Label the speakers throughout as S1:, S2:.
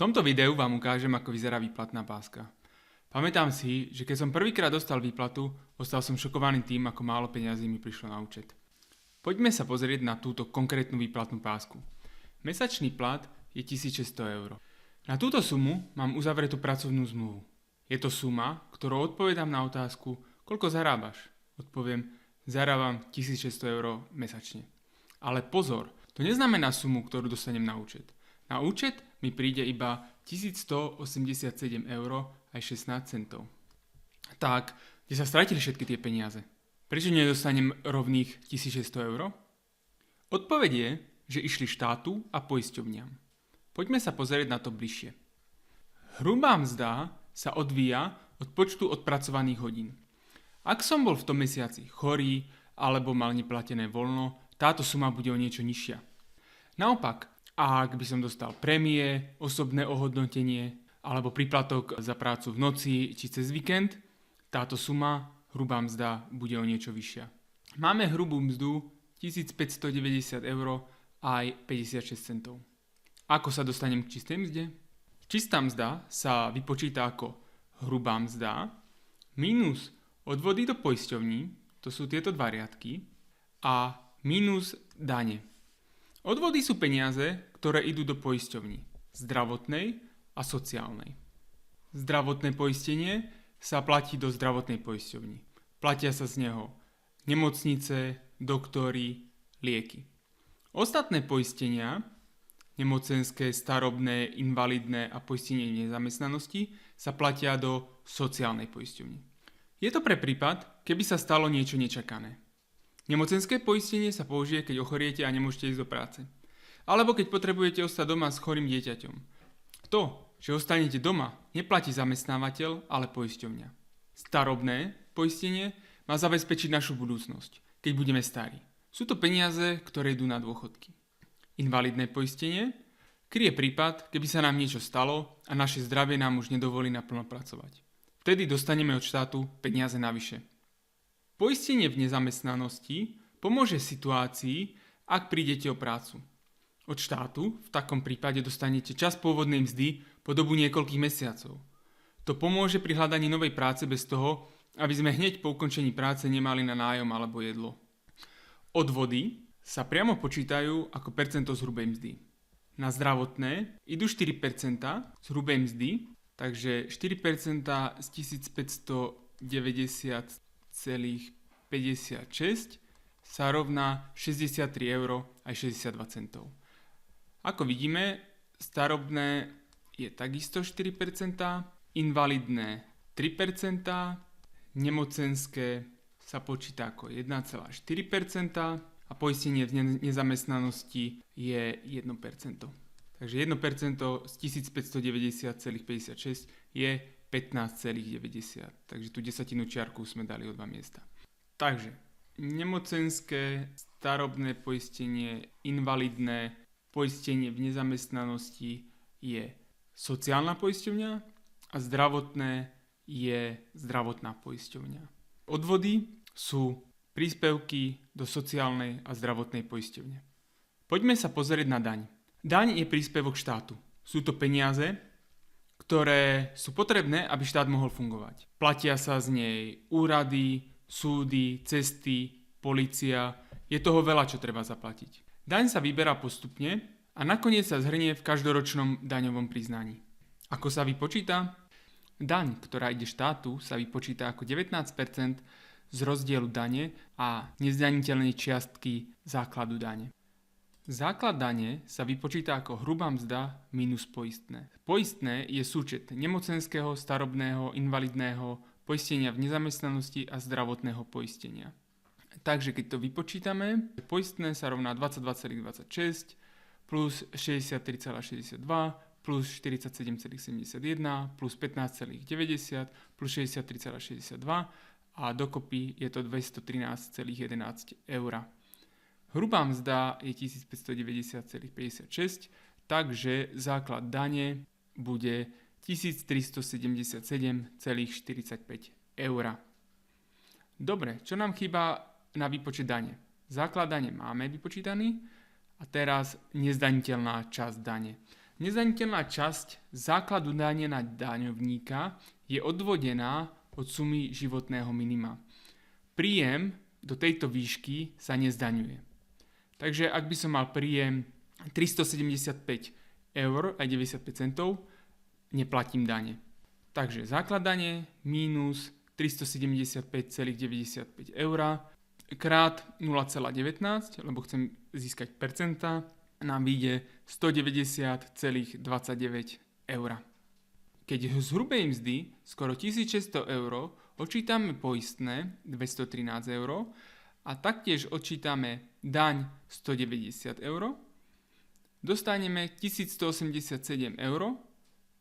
S1: tomto videu vám ukážem, ako vyzerá výplatná páska. Pamätám si, že keď som prvýkrát dostal výplatu, ostal som šokovaný tým, ako málo peňazí mi prišlo na účet. Poďme sa pozrieť na túto konkrétnu výplatnú pásku. Mesačný plat je 1600 eur. Na túto sumu mám uzavretú pracovnú zmluvu. Je to suma, ktorou odpovedám na otázku, koľko zarábaš. Odpoviem, zarábam 1600 eur mesačne. Ale pozor, to neznamená sumu, ktorú dostanem na účet. Na účet mi príde iba 1187 eur aj 16 centov. Tak, kde sa stratili všetky tie peniaze? Prečo nedostanem rovných 1600 eur? Odpoveď je, že išli štátu a poisťovniam. Poďme sa pozrieť na to bližšie. Hrubá mzda sa odvíja od počtu odpracovaných hodín. Ak som bol v tom mesiaci chorý alebo mal neplatené voľno, táto suma bude o niečo nižšia. Naopak, ak by som dostal prémie, osobné ohodnotenie alebo príplatok za prácu v noci či cez víkend, táto suma, hrubá mzda, bude o niečo vyššia. Máme hrubú mzdu 1590 eur aj 56 centov. Ako sa dostanem k čistej mzde? Čistá mzda sa vypočíta ako hrubá mzda minus odvody do poisťovní, to sú tieto dva riadky, a minus dane. Odvody sú peniaze, ktoré idú do poisťovní, zdravotnej a sociálnej. Zdravotné poistenie sa platí do zdravotnej poisťovni. Platia sa z neho nemocnice, doktory, lieky. Ostatné poistenia, nemocenské, starobné, invalidné a poistenie nezamestnanosti, sa platia do sociálnej poisťovni. Je to pre prípad, keby sa stalo niečo nečakané. Nemocenské poistenie sa použije, keď ochoriete a nemôžete ísť do práce. Alebo keď potrebujete ostať doma s chorým dieťaťom. To, že ostanete doma, neplatí zamestnávateľ, ale poisťovňa. Starobné poistenie má zabezpečiť našu budúcnosť, keď budeme starí. Sú to peniaze, ktoré idú na dôchodky. Invalidné poistenie kryje prípad, keby sa nám niečo stalo a naše zdravie nám už nedovolí naplno pracovať. Vtedy dostaneme od štátu peniaze navyše. Poistenie v nezamestnanosti pomôže situácii, ak prídete o prácu. Od štátu v takom prípade dostanete čas pôvodnej mzdy po dobu niekoľkých mesiacov. To pomôže pri hľadaní novej práce bez toho, aby sme hneď po ukončení práce nemali na nájom alebo jedlo. Odvody sa priamo počítajú ako percento z hrubej mzdy. Na zdravotné idú 4% z hrubej mzdy, takže 4% z 1590,56 sa rovná 63 eur aj 62 centov. Ako vidíme, starobné je takisto 4%, invalidné 3%, nemocenské sa počíta ako 1,4% a poistenie v nezamestnanosti je 1%. Takže 1% z 1590,56 je 15,90. Takže tú desatinu čiarku sme dali o 2 miesta. Takže nemocenské, starobné poistenie, invalidné poistenie v nezamestnanosti je sociálna poisťovňa a zdravotné je zdravotná poisťovňa. Odvody sú príspevky do sociálnej a zdravotnej poisťovne. Poďme sa pozrieť na daň. Daň je príspevok štátu. Sú to peniaze, ktoré sú potrebné, aby štát mohol fungovať. Platia sa z nej úrady, súdy, cesty, polícia. Je toho veľa, čo treba zaplatiť. Daň sa vyberá postupne a nakoniec sa zhrnie v každoročnom daňovom priznaní. Ako sa vypočíta? Daň, ktorá ide štátu, sa vypočíta ako 19% z rozdielu dane a nezdaniteľnej čiastky základu dane. Základ dane sa vypočíta ako hrubá mzda minus poistné. Poistné je súčet nemocenského, starobného, invalidného, poistenia v nezamestnanosti a zdravotného poistenia. Takže keď to vypočítame, poistné sa rovná 22,26 plus 63,62 plus 47,71 plus 15,90 plus 63,62 a dokopy je to 213,11 eur. Hrubá mzda je 1590,56, takže základ dane bude 1377,45 eur. Dobre, čo nám chýba na výpočet dane? Základ dane máme vypočítaný a teraz nezdaniteľná časť dane. Nezdaniteľná časť základu dane na daňovníka je odvodená od sumy životného minima. Príjem do tejto výšky sa nezdaňuje. Takže ak by som mal príjem 375 eur aj 95 centov, neplatím dane. Takže základ dane mínus 375,95 eur krát 0,19, lebo chcem získať percenta, nám vyjde 190,29 eur. Keď z hrubej mzdy skoro 1600 eur odčítame poistné 213 eur a taktiež odčítame daň 190 eur, dostaneme 1187 eur,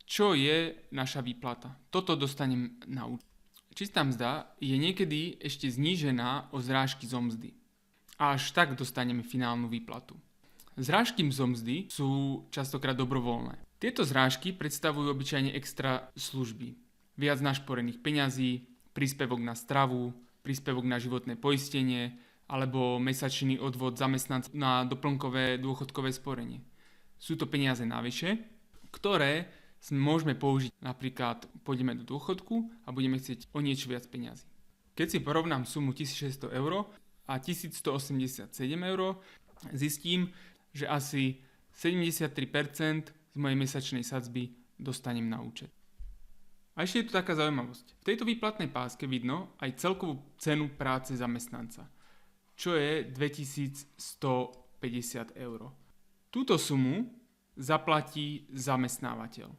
S1: čo je naša výplata. Toto dostanem na účet. Čistá mzda je niekedy ešte znížená o zrážky zo mzdy. A až tak dostaneme finálnu výplatu. Zrážky zo mzdy sú častokrát dobrovoľné. Tieto zrážky predstavujú obyčajne extra služby. Viac našporených peňazí, príspevok na stravu, príspevok na životné poistenie alebo mesačný odvod zamestnancov na doplnkové dôchodkové sporenie. Sú to peniaze navyše, ktoré môžeme použiť, napríklad pôjdeme do dôchodku a budeme chcieť o niečo viac peňazí. Keď si porovnám sumu 1600 eur a 1187 eur, zistím, že asi 73% z mojej mesačnej sadzby dostanem na účet. A ešte je tu taká zaujímavosť. V tejto výplatnej páske vidno aj celkovú cenu práce zamestnanca, čo je 2150 eur. Túto sumu zaplatí zamestnávateľ.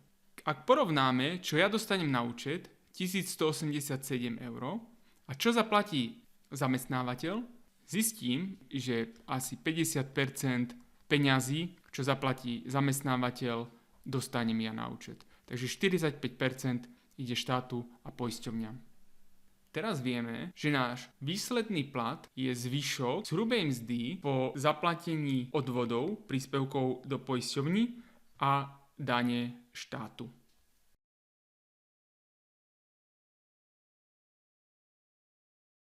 S1: Ak porovnáme, čo ja dostanem na účet, 1187 eur, a čo zaplatí zamestnávateľ, zistím, že asi 50% peňazí, čo zaplatí zamestnávateľ, dostanem ja na účet. Takže 45% ide štátu a poisťovňam. Teraz vieme, že náš výsledný plat je zvyšok z hrubej mzdy po zaplatení odvodov, príspevkov do poisťovní a dane štátu.